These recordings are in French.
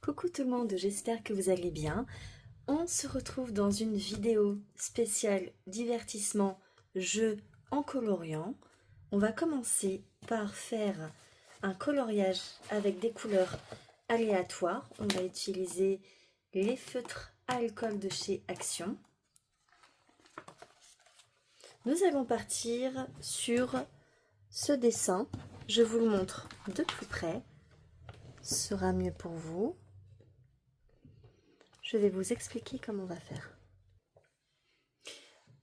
Coucou tout le monde, j'espère que vous allez bien. On se retrouve dans une vidéo spéciale divertissement jeu en coloriant. On va commencer par faire un coloriage avec des couleurs aléatoires. On va utiliser les feutres à alcool de chez Action. Nous allons partir sur ce dessin. Je vous le montre de plus près. Ce sera mieux pour vous. Je vais vous expliquer comment on va faire.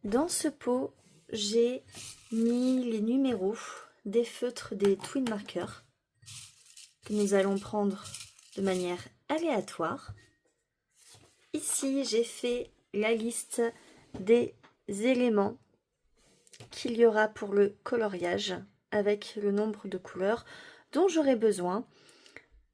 Dans ce pot, j'ai mis les numéros des feutres des Twin Markers que nous allons prendre de manière aléatoire. Ici, j'ai fait la liste des éléments qu'il y aura pour le coloriage avec le nombre de couleurs dont j'aurai besoin.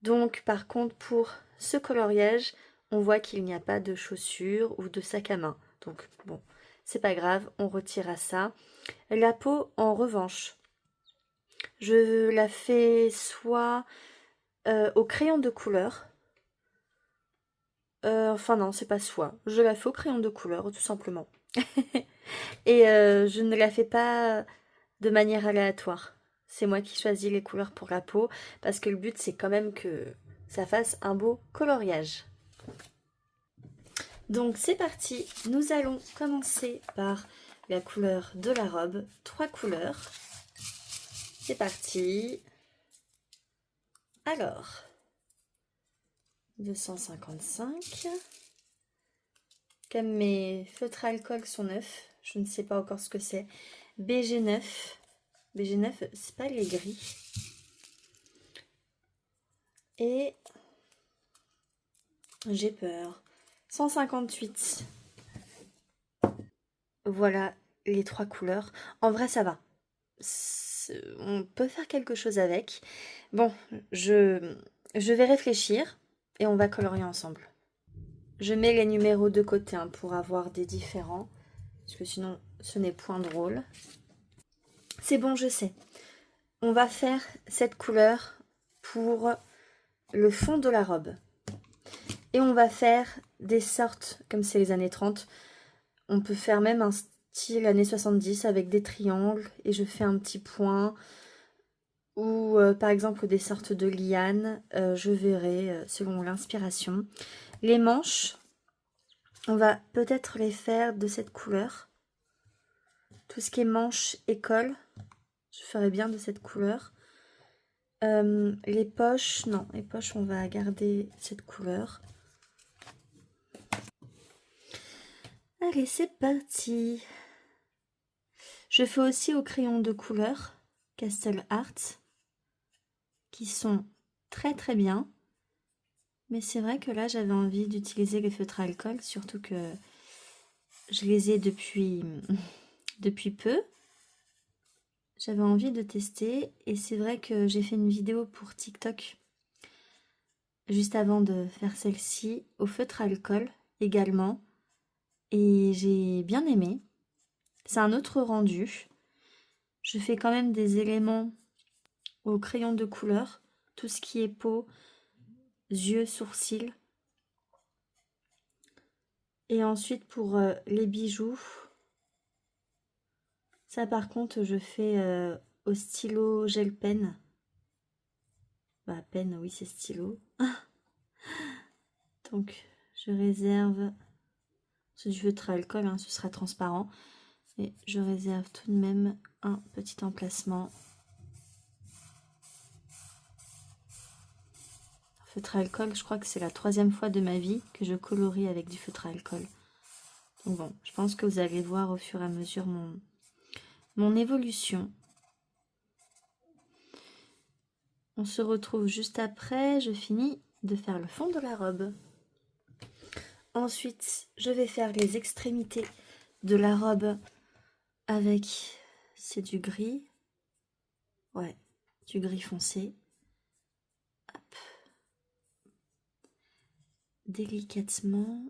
Donc, par contre, pour ce coloriage, on voit qu'il n'y a pas de chaussures ou de sac à main. Donc, bon, c'est pas grave, on retirera ça. La peau, en revanche, je la fais soit au crayon de couleur. Enfin non, c'est pas soit. Je la fais au crayon de couleur, tout simplement. Et je ne la fais pas de manière aléatoire. C'est moi qui choisis les couleurs pour la peau, parce que le but, c'est quand même que ça fasse un beau coloriage. Donc c'est parti, nous allons commencer par la couleur de la robe, 3 couleurs. C'est parti. Alors, 255. Comme mes feutres à alcool sont neufs, je ne sais pas encore ce que c'est. BG9. BG9, c'est pas les gris. Et j'ai peur. 158. Voilà les 3 couleurs. En vrai, ça va. On peut faire quelque chose avec. Bon, je vais réfléchir et on va colorier ensemble. Je mets les numéros de côté pour avoir des différents, parce que sinon ce n'est point drôle. C'est bon, je sais. On va faire cette couleur pour le fond de la robe. Et on va faire des sortes, comme c'est les années 30, on peut faire même un style années 70 avec des triangles et je fais un petit point. Ou par exemple des sortes de lianes, je verrai selon l'inspiration. Les manches, on va peut-être les faire de cette couleur. Tout ce qui est manches et col, je ferai bien de cette couleur. Les poches, non, les poches on va garder cette couleur. Allez, c'est parti. Je fais aussi au crayon de couleur Castle Art, qui sont très très bien. Mais c'est vrai que là, j'avais envie d'utiliser les feutres à alcool, surtout que je les ai depuis peu. J'avais envie de tester et c'est vrai que j'ai fait une vidéo pour TikTok juste avant de faire celle-ci, au feutre à alcool également. Et j'ai bien aimé. C'est un autre rendu. Je fais quand même des éléments au crayon de couleur, tout ce qui est peau, yeux, sourcils. Et ensuite pour les bijoux, ça par contre je fais au stylo gel pen. Bah pen, oui c'est stylo. Donc je réserve, c'est du feutre à alcool, ce sera transparent. Et je réserve tout de même un petit emplacement. Feutre à alcool, je crois que c'est la 3e fois de ma vie que je colorie avec du feutre à alcool. Donc bon, je pense que vous allez voir au fur et à mesure mon évolution. On se retrouve juste après, je finis de faire le fond de la robe. Ensuite, je vais faire les extrémités de la robe avec, c'est du gris. Ouais, du gris foncé. Hop. Délicatement.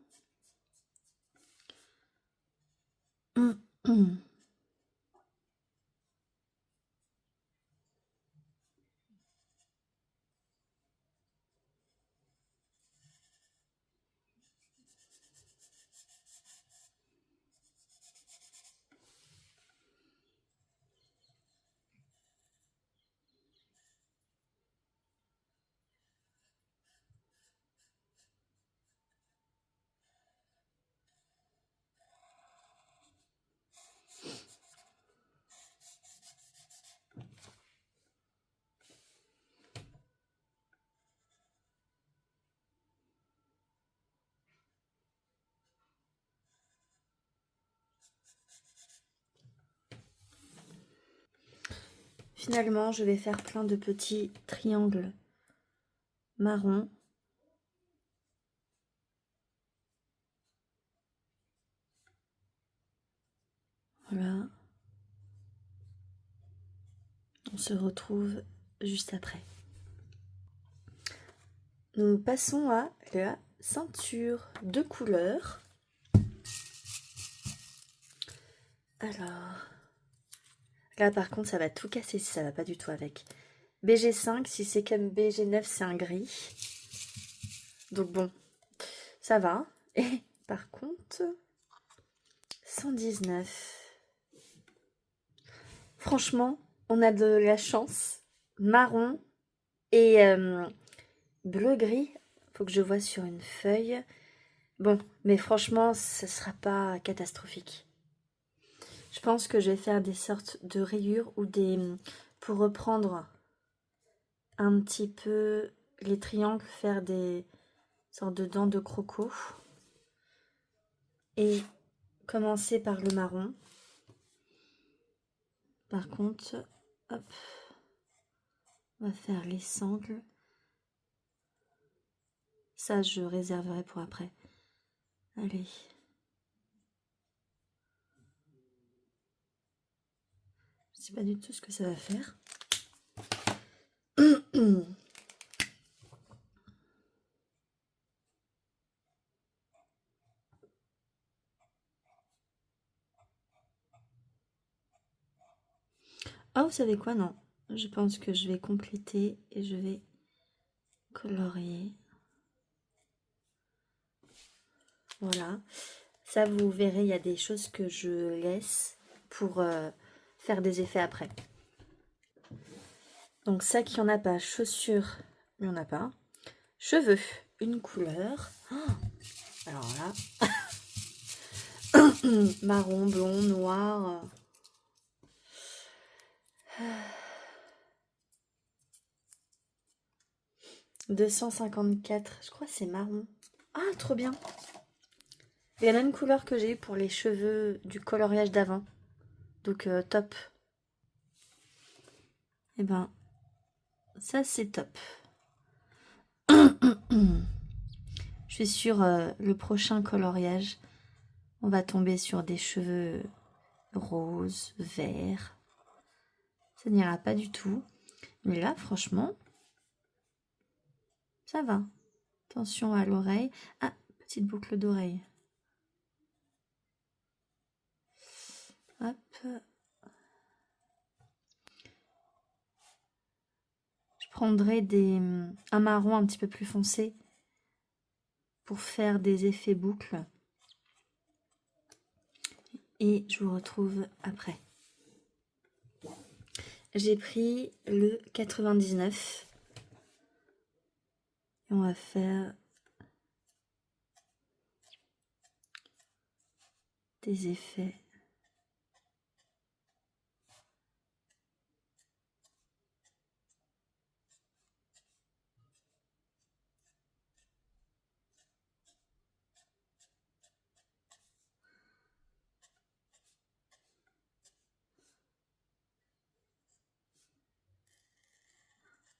Finalement, je vais faire plein de petits triangles marron. Voilà. On se retrouve juste après. Nous passons à la ceinture de couleur. Alors, là par contre ça va tout casser si ça va pas du tout avec. BG5, si c'est comme BG9 c'est un gris. Donc bon, ça va. Et par contre, 119. Franchement, on a de la chance. Marron et bleu-gris. Faut que je vois sur une feuille. Bon, mais franchement, ce sera pas catastrophique. Je pense que je vais faire des sortes de rayures ou des... Pour reprendre un petit peu les triangles, faire des sortes de dents de croco. Et commencer par le marron. Par contre, hop, on va faire les sangles. Ça, je réserverai pour après. Allez. Je sais pas du tout ce que ça va faire. Ah, vous savez quoi? Non. Je pense que je vais compléter et je vais colorier. Voilà. Ça, vous verrez, il y a des choses que je laisse pour faire des effets après. Donc, ça qui en a pas. Chaussures, il n'y en a pas. Cheveux, une couleur. Oh, alors là, marron, blond, noir. 254, je crois que c'est marron. Ah, trop bien. La même couleur que j'ai eu pour les cheveux du coloriage d'avant. Donc top. Et ben, ça c'est top. Je suis sur le prochain coloriage. On va tomber sur des cheveux roses, verts. Ça n'ira pas du tout. Mais là, franchement, ça va. Attention à l'oreille. Ah, petite boucle d'oreille. Hop. Je prendrai un marron un petit peu plus foncé pour faire des effets boucles. Et je vous retrouve après. J'ai pris le 99. Et on va faire des effets.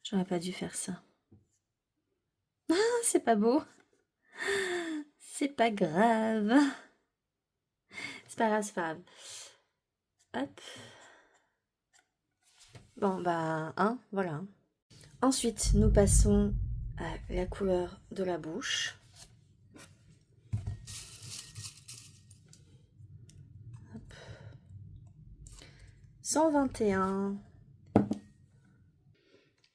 J'aurais pas dû faire ça. Ah, c'est pas beau. C'est pas grave. C'est pas grave, c'est pas grave. Hop. Bon, bah, voilà. Ensuite, nous passons à la couleur de la bouche. Hop. 121.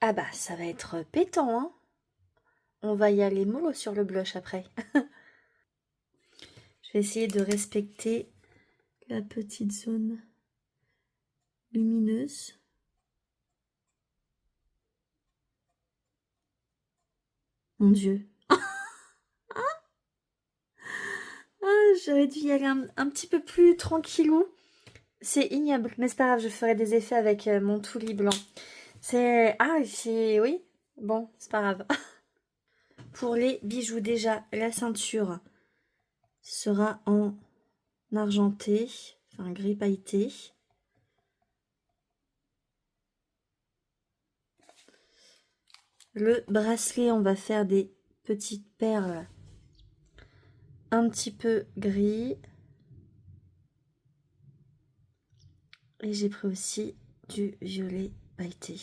Ah bah, ça va être pétant, hein. On va y aller mollo sur le blush après. Je vais essayer de respecter la petite zone lumineuse. Mon Dieu. Ah, j'aurais dû y aller un petit peu plus tranquillou. C'est ignoble, mais c'est pas grave, je ferai des effets avec mon toulis blanc. C'est... Ah, c'est... Oui, bon, c'est pas grave. Pour les bijoux, déjà, la ceinture sera en argenté, enfin gris pailleté. Le bracelet, on va faire des petites perles un petit peu gris. Et j'ai pris aussi du violet pailleté.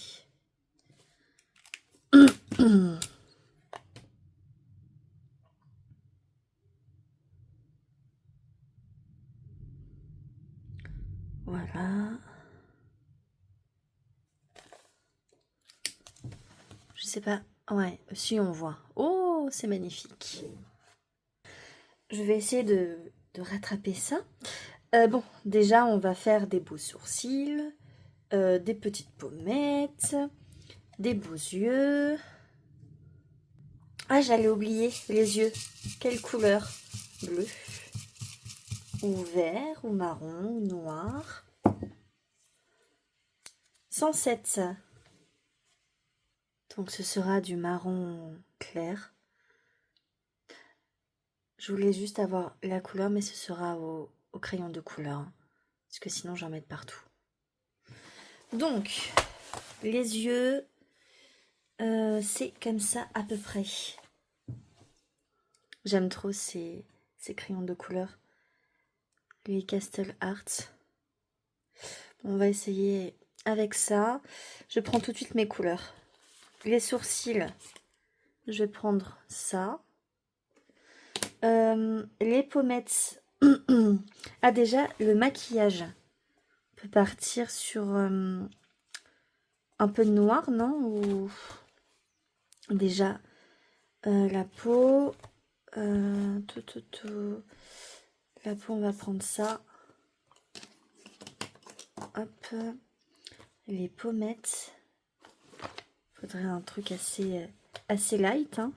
Voilà. Je sais pas. Ouais, si on voit. Oh, c'est magnifique. Je vais essayer de rattraper ça. Bon, déjà, on va faire des beaux sourcils, des petites pommettes, des beaux yeux. Ah, j'allais oublier les yeux. Quelle couleur? Bleu, ou vert, ou marron, ou noir. 107. Donc ce sera du marron clair. Je voulais juste avoir la couleur, mais ce sera au crayon de couleur. Parce que sinon j'en mets de partout. Donc, les yeux, c'est comme ça à peu près. J'aime trop ces crayons de couleur. Les Castle Art. On va essayer avec ça. Je prends tout de suite mes couleurs. Les sourcils, je vais prendre ça. Les pommettes. Ah, déjà, le maquillage. On peut partir sur un peu de noir, non? Ou déjà, la peau. La peau, on va prendre ça. Hop. Les pommettes. Faudrait un truc assez light, hein.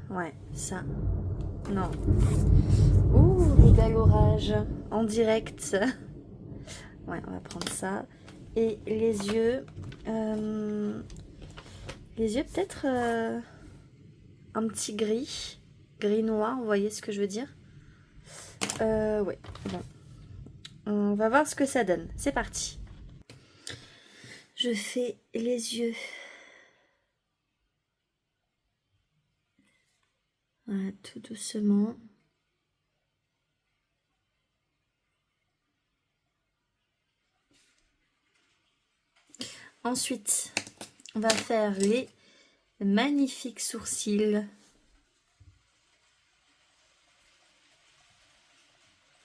Ouais, ça. Non. Ouh, le bel orage en direct. Ouais, on va prendre ça. Et les yeux. Les yeux, peut-être un petit gris. Gris-noir, vous voyez ce que je veux dire? Ouais, bon. On va voir ce que ça donne. C'est parti. Je fais les yeux. Voilà, tout doucement. Ensuite, on va faire les magnifiques sourcils.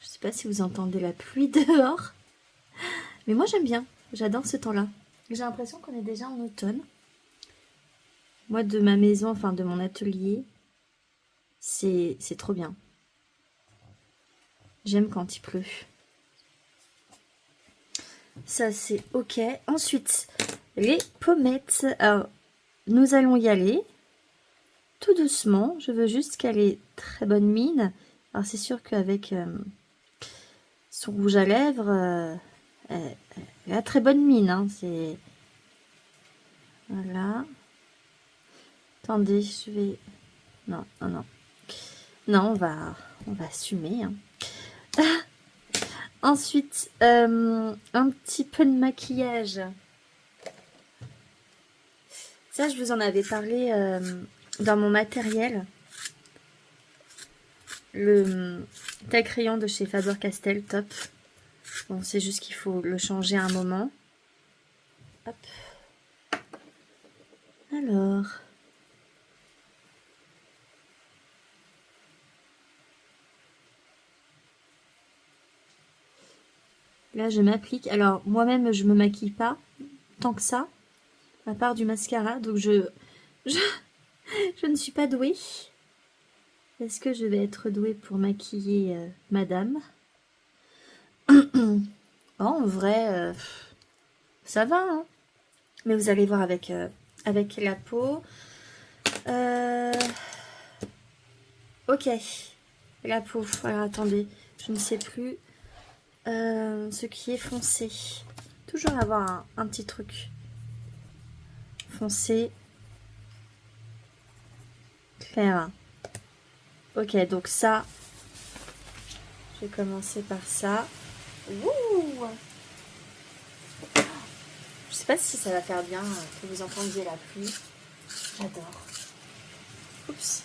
Je sais pas si vous entendez la pluie dehors. Mais moi, j'aime bien. J'adore ce temps-là. J'ai l'impression qu'on est déjà en automne. Moi, de ma maison, enfin de mon atelier, c'est trop bien. J'aime quand il pleut. Ça, c'est ok. Ensuite, les pommettes. Alors, nous allons y aller tout doucement. Je veux juste qu'elle ait très bonne mine. Alors, c'est sûr qu'avec son rouge à lèvres, elle a très bonne mine. Hein. C'est... Voilà. Attendez, je vais... Non, non, non. Non, on va assumer. Hein. Ensuite, un petit peu de maquillage. Ça, je vous en avais parlé dans mon matériel. Le taille crayon de chez Faber-Castell, top. Bon, c'est juste qu'il faut le changer à un moment. Hop. Alors... Là, je m'applique. Alors, moi-même, je me maquille pas tant que ça, à part du mascara. Donc, je ne suis pas douée. Est-ce que je vais être douée pour maquiller madame? Oh, en vrai, ça va. Hein, mais vous allez voir avec la peau. Ok. La peau. Alors, attendez. Je ne sais plus. Ce qui est foncé. Toujours avoir un petit truc foncé, clair. Ok, donc ça, je vais commencer par ça. Ouh, je sais pas si ça va faire bien que vous entendiez la pluie. J'adore. Oups.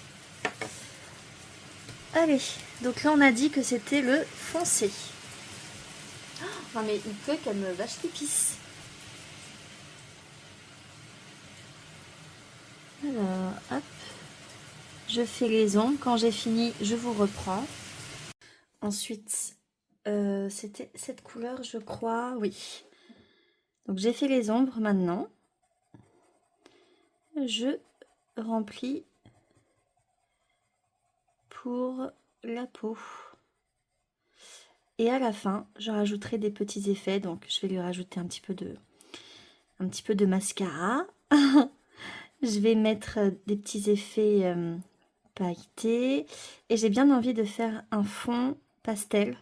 Allez, donc là on a dit que c'était le foncé. Oh, non mais il pleut comme vache qui pisse. Alors, hop. Je fais les ombres. Quand j'ai fini, je vous reprends. Ensuite, c'était cette couleur, je crois. Oui. Donc j'ai fait les ombres maintenant. Je remplis pour la peau. Et à la fin, je rajouterai des petits effets. Donc je vais lui rajouter un petit peu de mascara. Je vais mettre des petits effets pailletés. Et j'ai bien envie de faire un fond pastel.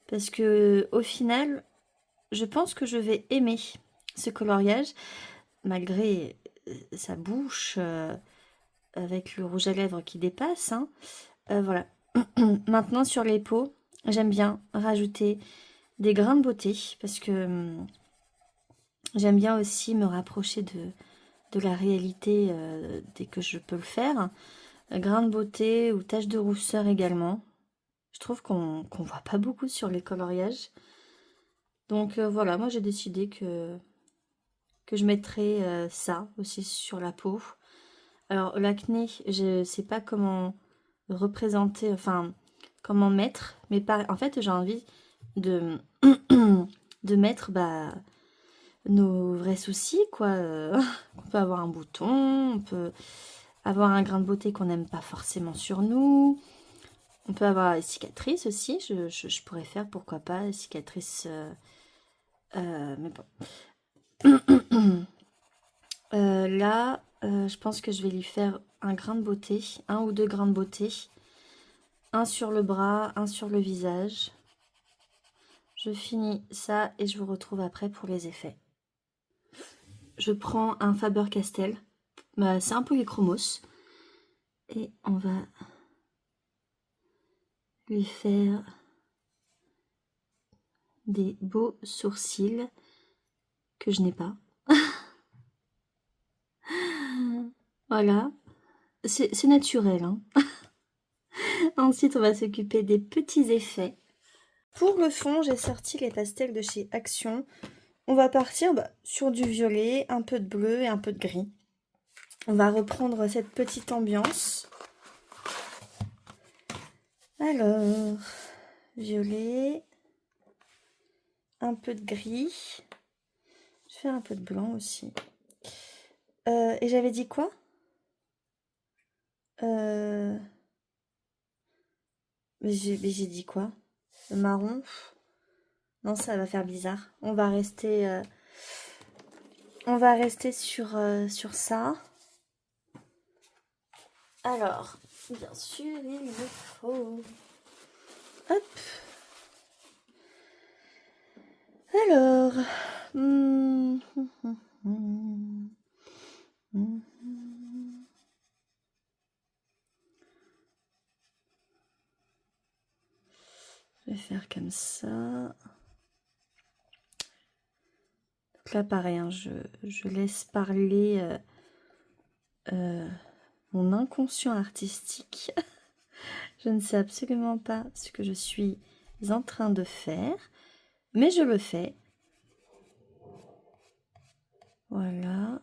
Parce que au final, je pense que je vais aimer ce coloriage. Malgré sa bouche avec le rouge à lèvres qui dépasse. Hein. Voilà. Maintenant sur les peaux, j'aime bien rajouter des grains de beauté. Parce que j'aime bien aussi me rapprocher de la réalité dès que je peux le faire. Grains de beauté ou taches de rousseur également. Je trouve qu'on voit pas beaucoup sur les coloriages. Donc voilà, moi j'ai décidé que je mettrais ça aussi sur la peau. Alors l'acné, je ne sais pas comment représenter, enfin comment mettre, mais en fait j'ai envie de, de mettre nos vrais soucis, quoi. On peut avoir un bouton, on peut avoir un grain de beauté qu'on n'aime pas forcément sur nous. On peut avoir des cicatrices aussi, je pourrais faire, pourquoi pas, des cicatrices, mais bon. Là, je pense que je vais lui faire un grain de beauté, un ou deux grains de beauté. Un sur le bras, un sur le visage. Je finis ça et je vous retrouve après pour les effets. Je prends un Faber-Castell, c'est un Polychromos. Et on va lui faire des beaux sourcils que je n'ai pas. Voilà, c'est naturel. Hein. Ensuite, on va s'occuper des petits effets. Pour le fond, j'ai sorti les pastels de chez Action. On va partir sur du violet, un peu de bleu et un peu de gris. On va reprendre cette petite ambiance. Alors, violet, un peu de gris. Je vais faire un peu de blanc aussi. Et j'avais dit quoi? Mais j'ai dit quoi? Le marron? Non, ça va faire bizarre. On va rester sur ça. Alors, bien sûr, il me faut... Hop. Alors... Je vais faire comme ça. Donc là, pareil, hein, je laisse parler mon inconscient artistique. Je ne sais absolument pas ce que je suis en train de faire, mais je le fais. Voilà.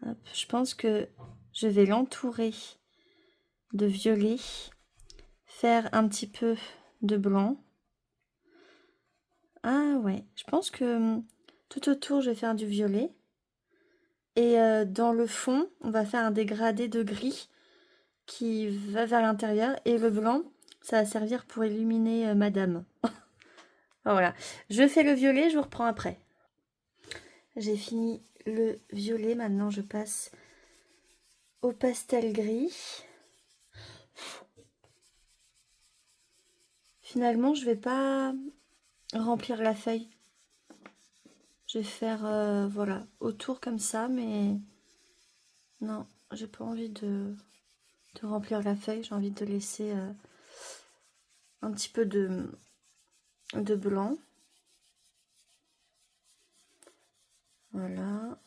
Hop, je pense que je vais l'entourer de violet, faire un petit peu de blanc. Ah ouais, je pense que tout autour, je vais faire du violet. Et dans le fond, on va faire un dégradé de gris qui va vers l'intérieur. Et le blanc, ça va servir pour illuminer madame. Voilà, je fais le violet, je vous reprends après. J'ai fini le violet, maintenant je passe au pastel gris. Finalement, je vais pas remplir la feuille. Je vais faire, voilà, autour comme ça, mais non, j'ai pas envie de remplir la feuille. J'ai envie de laisser un petit peu de blanc. Voilà.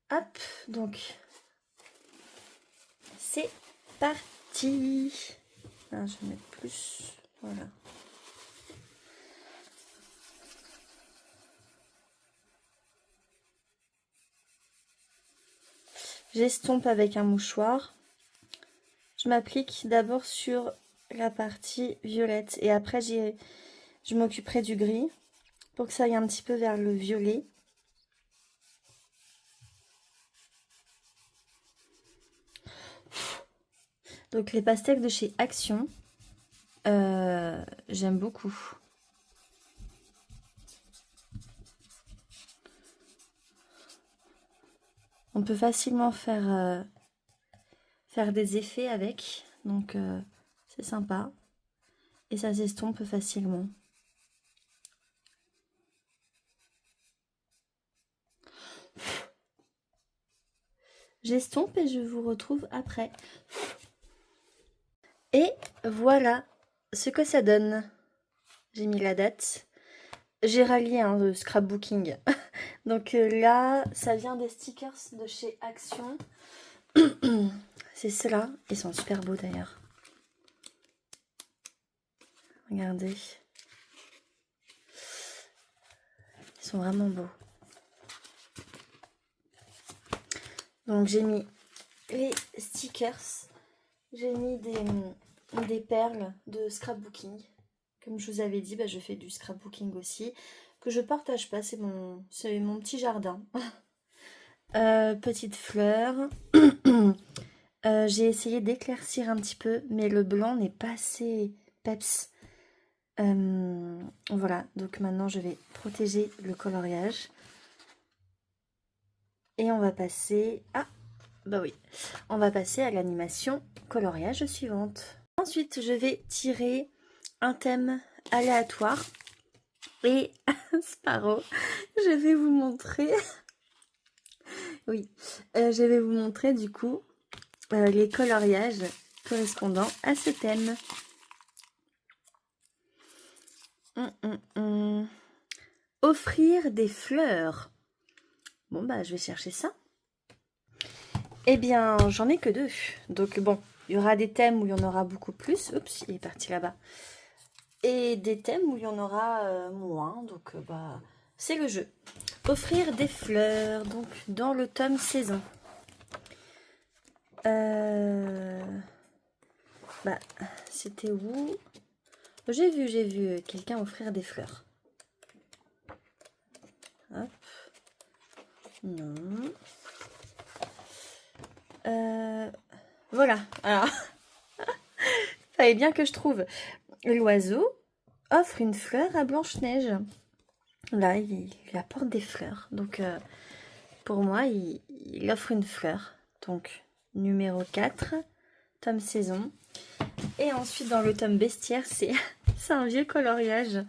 Hop, donc c'est parti. Là, je vais mettre plus. Voilà. J'estompe avec un mouchoir. Je m'applique d'abord sur la partie violette et après je m'occuperai du gris pour que ça aille un petit peu vers le violet. Donc les pastels de chez Action, j'aime beaucoup. On peut facilement faire des effets avec, donc c'est sympa. Et ça s'estompe facilement. J'estompe et je vous retrouve après. Et voilà ce que ça donne. J'ai mis la date. J'ai rallié le scrapbooking. Donc là, ça vient des stickers de chez Action. C'est ceux-là. Ils sont super beaux d'ailleurs. Regardez. Ils sont vraiment beaux. Donc j'ai mis les stickers. J'ai mis des perles de scrapbooking. Comme je vous avais dit, je fais du scrapbooking aussi. Que je partage pas, c'est mon petit jardin. Petite fleur. J'ai essayé d'éclaircir un petit peu, mais le blanc n'est pas assez peps. Voilà, donc maintenant je vais protéger le coloriage. Et on va passer à... oui, on va passer à l'animation coloriage suivante. Ensuite, je vais tirer un thème aléatoire. Et Sparrow, je vais vous montrer... oui, je vais vous montrer du coup les coloriages correspondant à ce thème. Offrir des fleurs. Bon, je vais chercher ça. Eh bien, j'en ai que 2. Donc bon, il y aura des thèmes où il y en aura beaucoup plus. Oups, il est parti là-bas. Et des thèmes où il y en aura moins. Donc, c'est le jeu. Offrir des fleurs. Donc, dans le tome saison. C'était où? J'ai vu quelqu'un offrir des fleurs. Hop. Non. Voilà. Alors, fallait bien que je trouve. L'oiseau offre une fleur à Blanche-Neige. Là, il apporte des fleurs. Donc, pour moi, il offre une fleur. Donc, numéro 4, tome saison. Et ensuite, dans le tome bestiaire, c'est un vieux coloriage.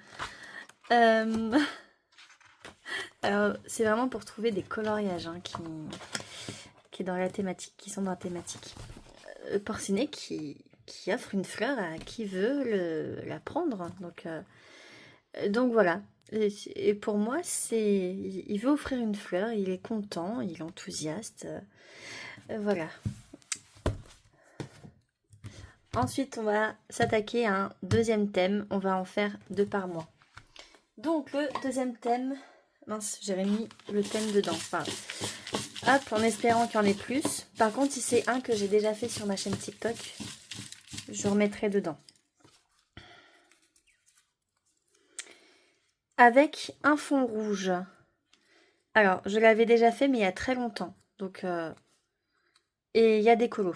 Alors, c'est vraiment pour trouver des coloriages qui sont dans la thématique. Porcinet qui offre une fleur à qui veut la prendre. Donc voilà. Et pour moi, il veut offrir une fleur, il est content, il est enthousiaste. Voilà. Ensuite, on va s'attaquer à un deuxième thème. On va en faire 2 par mois. Donc, le deuxième thème... Mince, j'avais mis le thème dedans. Enfin, hop, en espérant qu'il y en ait plus. Par contre, si c'est un que j'ai déjà fait sur ma chaîne TikTok, je remettrai dedans. Avec un fond rouge. Alors, je l'avais déjà fait, mais il y a très longtemps. Donc, et il y a des colos.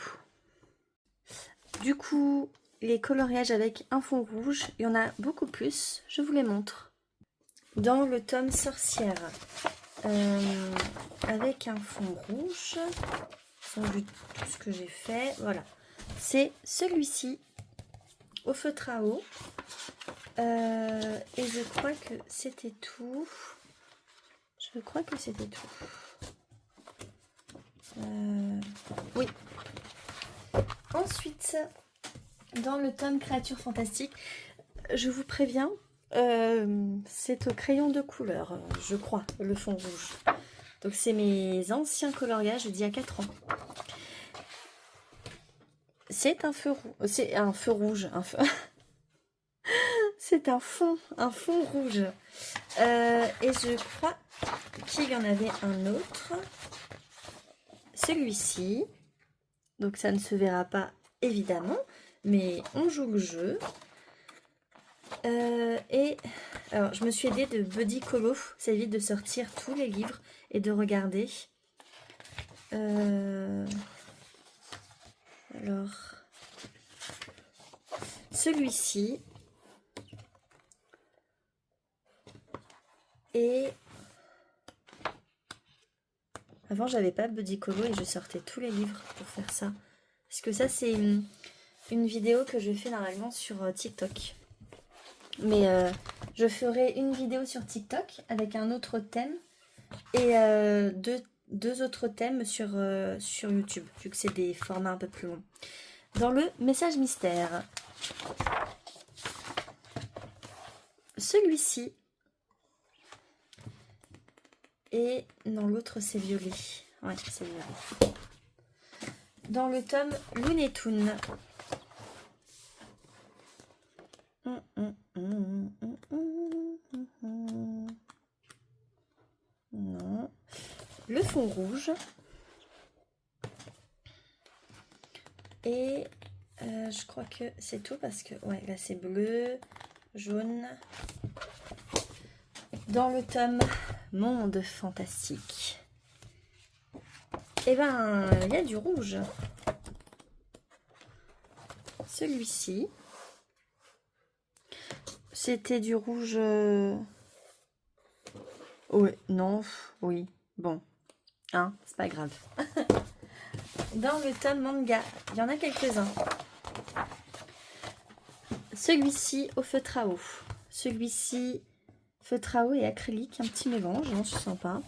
Du coup, les coloriages avec un fond rouge, il y en a beaucoup plus. Je vous les montre. Dans le tome sorcière, avec un fond rouge, sans vu tout ce que j'ai fait, voilà. C'est celui-ci, au feutre à eau. Et je crois que c'était tout. Je crois que c'était tout. Oui. Ensuite, dans le tome Créatures Fantastiques, je vous préviens, c'est au crayon de couleur, je crois, le fond rouge. Donc c'est mes anciens coloriages d'il y a 4 ans. C'est un feu rouge. C'est un feu rouge. C'est un fond rouge. Et je crois qu'il y en avait un autre. Celui-ci. Donc ça ne se verra pas évidemment. Mais on joue le jeu. Et alors je me suis aidée de Buddy Colo. Ça évite de sortir tous les livres et de regarder. Alors, celui-ci. Et avant, j'avais pas Buddy Colo et je sortais tous les livres pour faire ça. Parce que ça, c'est une vidéo que je fais normalement sur TikTok. Mais je ferai une vidéo sur TikTok avec un autre thème et deux autres thèmes sur YouTube, vu que c'est des formats un peu plus longs. Dans le message mystère, celui-ci. Et dans l'autre, c'est violet. Ouais, c'est violet. Dans le tome Looney Tunes. Non. Le fond rouge. Et je crois que c'est tout parce que, ouais, là c'est bleu, jaune. Dans le tome Monde Fantastique, et ben il y a du rouge. Celui-ci, c'était du rouge. Oui, non, oui, bon, hein, c'est pas grave. Dans le tome manga, il y en a quelques-uns. Celui-ci au feutre à eau. Celui-ci feutre à eau et acrylique, un petit mélange, non, je sens pas.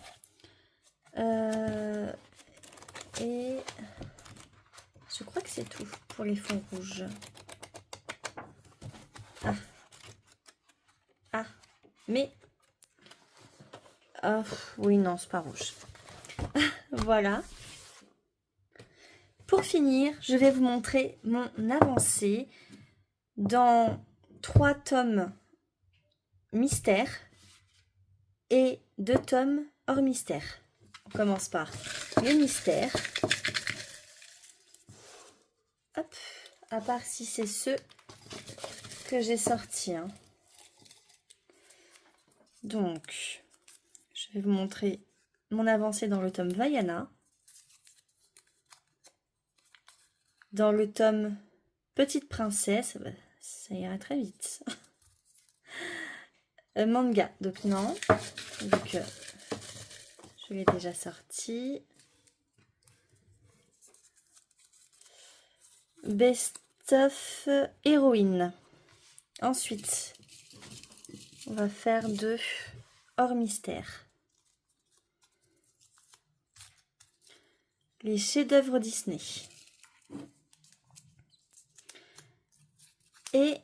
Et je crois que c'est tout pour les fonds rouges. Ah, mais oui, non, c'est pas rouge. Voilà. Pour finir, je vais vous montrer mon avancée dans 3 tomes mystère et 2 tomes hors mystère. On commence par le mystère. Hop, à part si c'est ceux que j'ai sortis. Hein. Donc, je vais vous montrer mon avancée dans le tome Vaiana. Dans le tome Petite Princesse, ça ira très vite. Manga, donc non. Donc, je l'ai déjà sorti. Best of Héroïne. Ensuite, on va faire 2 hors mystère. Les chefs-d'œuvre Disney. Et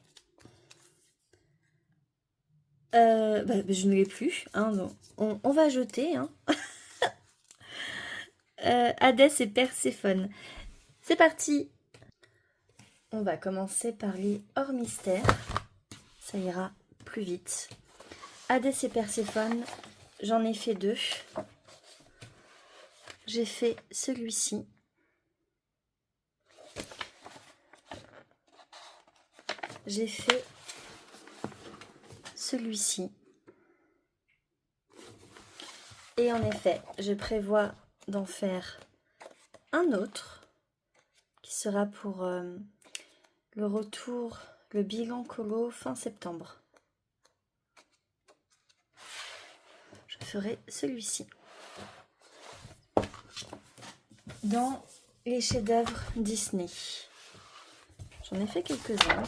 je ne l'ai plus. Hein, donc on va jeter. Hein. Hadès et Perséphone. C'est parti. On va commencer par les hors mystère. Ça ira plus vite. Hadès et Perséphone, j'en ai fait 2. J'ai fait celui-ci. J'ai fait celui-ci. Et en effet, je prévois d'en faire un autre qui sera pour le retour, le bilan colo fin septembre. Je ferai celui-ci. Dans les chefs-d'œuvre Disney. J'en ai fait quelques-uns.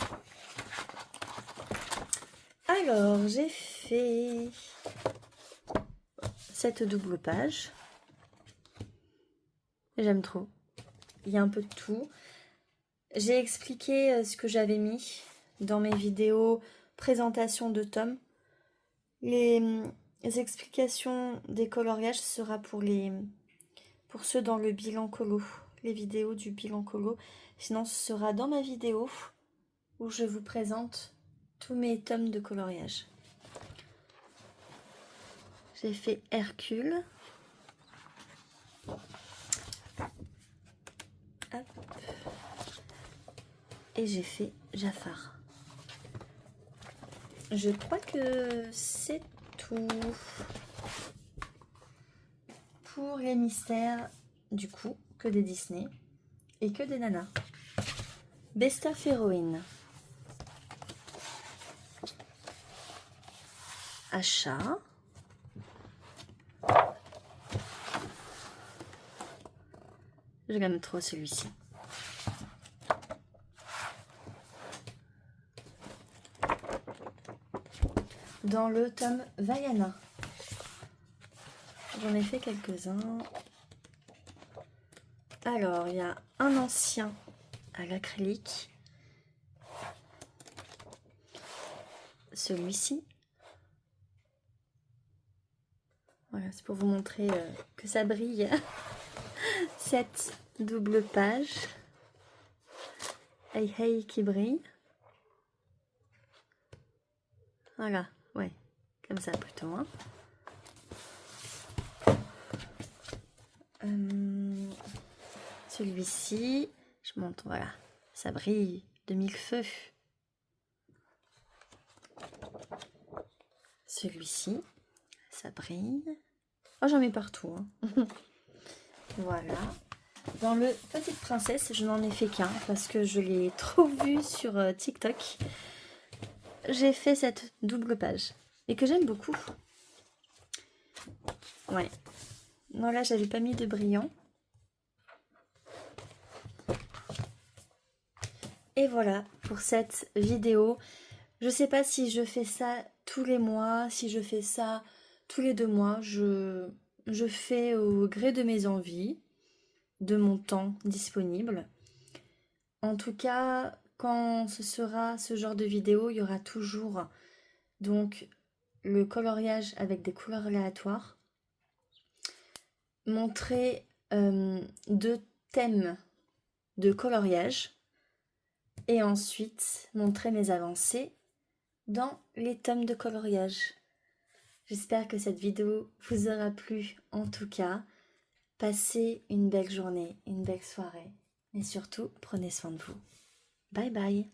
Alors, j'ai fait cette double page. J'aime trop. Il y a un peu de tout. J'ai expliqué ce que j'avais mis dans mes vidéos présentation de tomes. Les explications des coloriages sera pour ceux dans le bilan colo, les vidéos du bilan colo. Sinon, ce sera dans ma vidéo où je vous présente tous mes tomes de coloriage. J'ai fait Hercule. Hop. Et j'ai fait Jafar. Je crois que c'est tout pour les mystères, du coup, que des Disney et que des nanas. Best of Héroïne. Achat. Je l'aime trop celui-ci. Dans le tome Vaiana. J'en ai fait quelques-uns. Alors, il y a un ancien à l'acrylique. Celui-ci. Voilà, c'est pour vous montrer que ça brille. Cette double page. Hey hey qui brille. Voilà, ouais, comme ça plutôt. Hein. Celui-ci, je montre, voilà, ça brille de mille feux. Celui-ci, ça brille. Oh, j'en mets partout. Hein. Voilà. Dans le Petite Princesse, je n'en ai fait qu'un parce que je l'ai trop vu sur TikTok. J'ai fait cette double page et que j'aime beaucoup. Ouais. Non, là, j'avais pas mis de brillant. Et voilà pour cette vidéo. Je sais pas si je fais ça tous les mois, si je fais ça tous les 2 mois. Je fais au gré de mes envies, de mon temps disponible. En tout cas, quand ce sera ce genre de vidéo, il y aura toujours donc le coloriage avec des couleurs aléatoires. Montrer 2 thèmes de coloriage. Et ensuite, montrer mes avancées dans les tomes de coloriage. J'espère que cette vidéo vous aura plu. En tout cas, passez une belle journée, une belle soirée. Et surtout, prenez soin de vous. Bye bye.